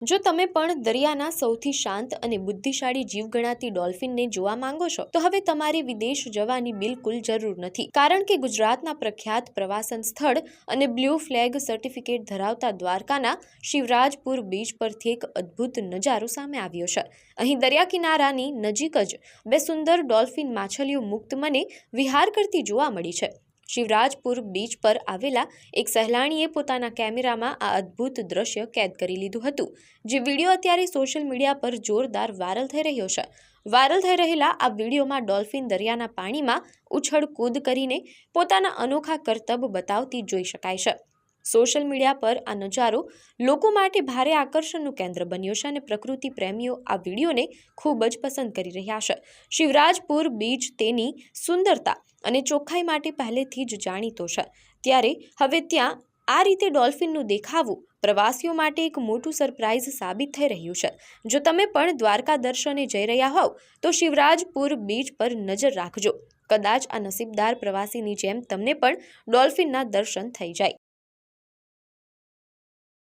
જો તમે પણ દરિયાના સૌથી શાંત અને બુદ્ધિશાળી જીવ ગણાતી ડોલ્ફિનને જોવા માંગો છો તો હવે તમારે વિદેશ જવાની બિલકુલ જરૂર નથી, કારણ કે ગુજરાતના પ્રખ્યાત પ્રવાસન સ્થળ અને બ્લુ ફ્લેગ સર્ટિફિકેટ ધરાવતા દ્વારકાના શિવરાજપુર બીચ પરથી એક અદ્ભુત નજારો સામે આવ્યો છે। અહીં દરિયા કિનારાની નજીક જ બે સુંદર ડોલ્ફિન માછલીઓ મુક્ત મને વિહાર કરતી જોવા મળી છે। શિવરાજપુર બીચ પર આવેલા એક સહેલાણીએ પોતાના કેમેરામાં આ અદ્ભુત દ્રશ્ય કેદ કરી લીધું હતું, જે વિડીયો અત્યારે સોશિયલ મીડિયા પર જોરદાર વાયરલ થઈ રહ્યો છે। વાયરલ થઈ રહેલા આ વિડીયોમાં ડોલ્ફિન દરિયાના પાણીમાં ઉછળ-કૂદ કરીને પોતાના અનોખા કરતબ બતાવતી જોઈ શકાય છે। સોશિયલ મીડિયા પર આ નજારો લોકો માટે ભારે આકર્ષણનું કેન્દ્ર બન્યો છે અને પ્રકૃતિ પ્રેમીઓ આ વિડીયોને ખૂબ જ પસંદ કરી રહ્યા છે। શિવરાજપુર બીચ તેની સુંદરતા અને ચોખ્ખાઈ માટે પહેલેથી જ જાણીતો છે, ત્યારે હવે ત્યાં આ રીતે ડોલ્ફિનનું દેખાવું પ્રવાસીઓ માટે એક મોટું સરપ્રાઇઝ સાબિત થઈ રહ્યું છે। જો તમે પણ દ્વારકા દર્શને જઈ રહ્યા હોવ તો શિવરાજપુર બીચ પર નજર રાખજો, કદાચ આ નસીબદાર પ્રવાસીની જેમ તમને પણ ડોલ્ફિનના દર્શન થઈ જાય।